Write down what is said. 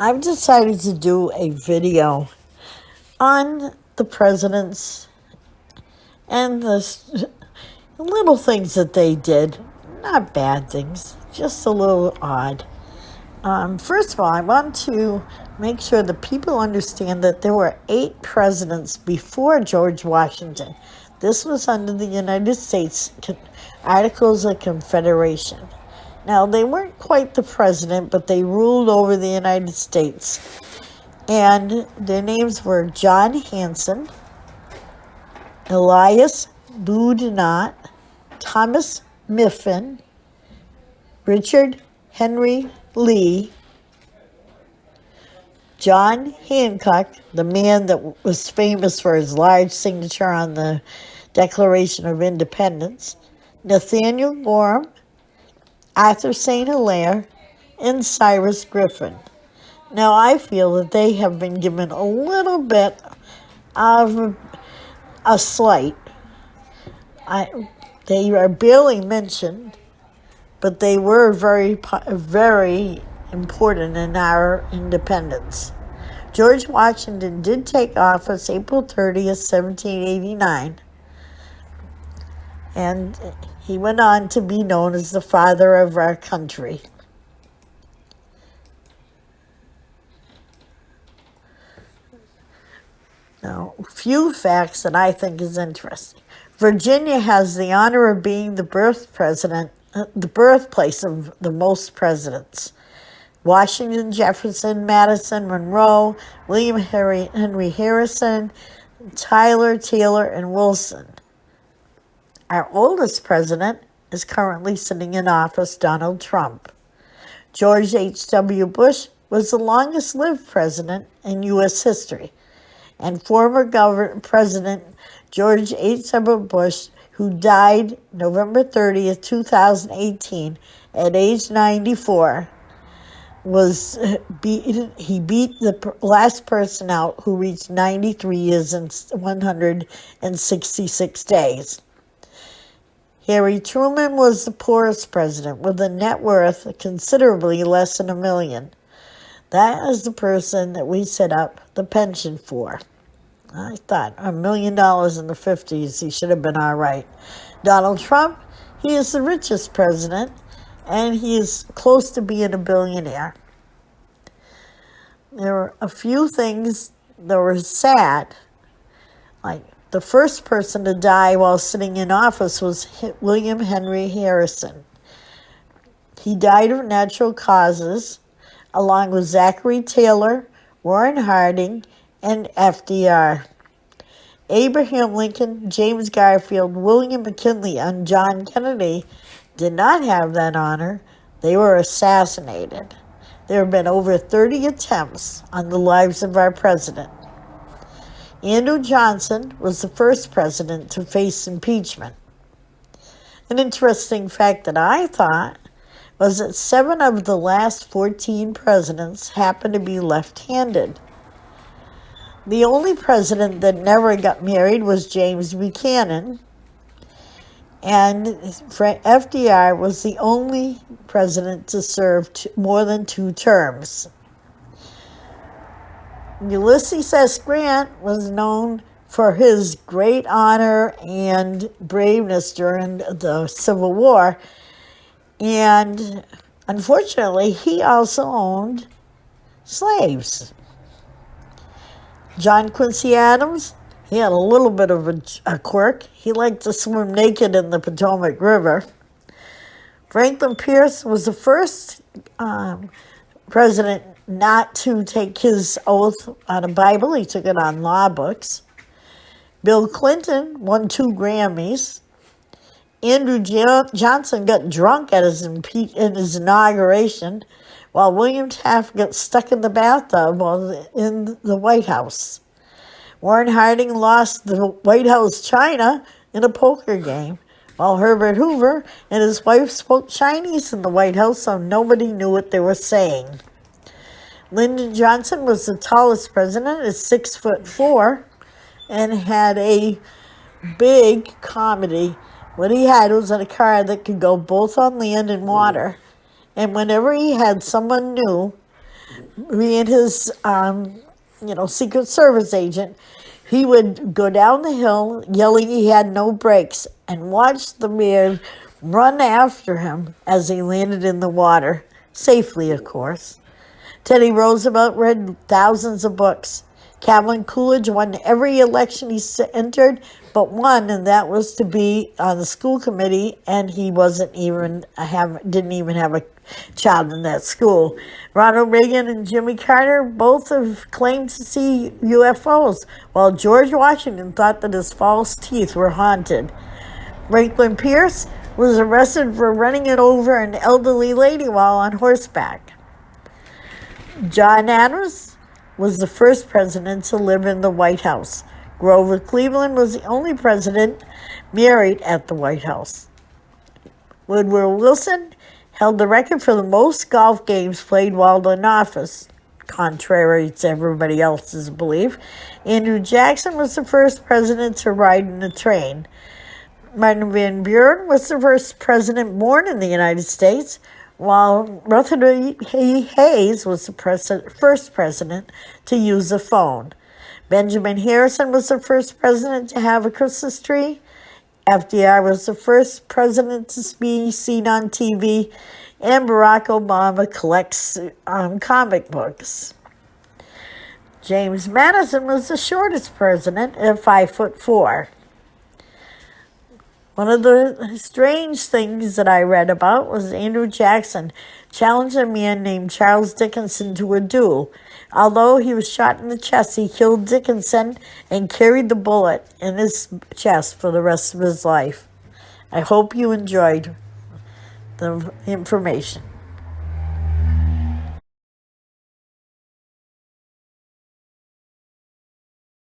I've decided to do a video on the presidents and the little things that they did. Not bad things, just a little odd. First of all, I want to make sure that people understand that there were 8 presidents before George Washington. This was under the United States Articles of Confederation. Now, they weren't quite the president, but they ruled over the United States. And their names were John Hanson, Elias Boudinot, Thomas Miffin, Richard Henry Lee, John Hancock, the man that was famous for his large signature on the Declaration of Independence, Nathaniel Gorham, Arthur St. Clare, and Cyrus Grifin. Now, I feel that they have been given a little bit of a slight. They are barely mentioned, but they were very, very important in our independence. George Washington did take office April 30th, 1789, and he went on to be known as the father of our country. Now, a few facts that I think is interesting. Virginia has the honor of being the birthplace of the most presidents. Washington, Jefferson, Madison, Monroe, William Henry Harrison, Tyler, Taylor, and Wilson. Our oldest president is currently sitting in office, Donald Trump. George H.W. Bush was the longest-lived president in U.S. history, and former President George H.W. Bush, who died November 30th, 2018, at age 94, he beat the last person out, who reached 93 years and 166 days. Harry Truman was the poorest president, with a net worth considerably less than $1 million. That is the person that we set up the pension for. I thought $1 million in the 50s, he should have been all right. Donald Trump, he is the richest president, and he is close to being a billionaire. There were a few things that were sad, like the first person to die while sitting in office was William Henry Harrison. He died of natural causes, along with Zachary Taylor, Warren Harding, and FDR. Abraham Lincoln, James Garfield, William McKinley, and John Kennedy did not have that honor. They were assassinated. There have been over 30 attempts on the lives of our president. Andrew Johnson was the first president to face impeachment. An interesting fact that I thought was that 7 of the last 14 presidents happened to be left-handed. The only president that never got married was James Buchanan, and FDR was the only president to serve more than 2 terms. Ulysses S. Grant was known for his great honor and braveness during the Civil War, and unfortunately, he also owned slaves. John Quincy Adams, he had a little bit of a quirk. He liked to swim naked in the Potomac River. Franklin Pierce was the first president not to take his oath on a Bible. He took it on law books. Bill Clinton won 2 Grammys. Andrew Johnson got drunk at his inauguration, while William Taft got stuck in the bathtub while in the White House. Warren Harding lost the White House china in a poker game, while Herbert Hoover and his wife spoke Chinese in the White House, so nobody knew what they were saying. Lyndon Johnson was the tallest president at 6'4", and had a big comedy. What he had was a car that could go both on land and water. And whenever he had someone new being his, Secret Service agent, he would go down the hill yelling he had no brakes and watch the man run after him as he landed in the water, safely, of course. Teddy Roosevelt read thousands of books. Calvin Coolidge won every election he entered but one, and that was to be on the school committee, and he didn't even have a child in that school. Ronald Reagan and Jimmy Carter both have claimed to see UFOs, while George Washington thought that his false teeth were haunted. Franklin Pierce was arrested for running it over an elderly lady while on horseback. John Adams was the first president to live in the White House. Grover Cleveland was the only president married at the White House. Woodrow Wilson held the record for the most golf games played while in office, contrary to everybody else's belief. Andrew Jackson was the first president to ride in a train. Martin Van Buren was the first president born in the United States, while Rutherford B. Hayes was the first president to use a phone. Benjamin Harrison was the first president to have a Christmas tree. FDR was the first president to be seen on TV. And Barack Obama collects comic books. James Madison was the shortest president at 5'4". One of the strange things that I read about was Andrew Jackson challenged a man named Charles Dickinson to a duel. Although he was shot in the chest, he killed Dickinson and carried the bullet in his chest for the rest of his life. I hope you enjoyed the information.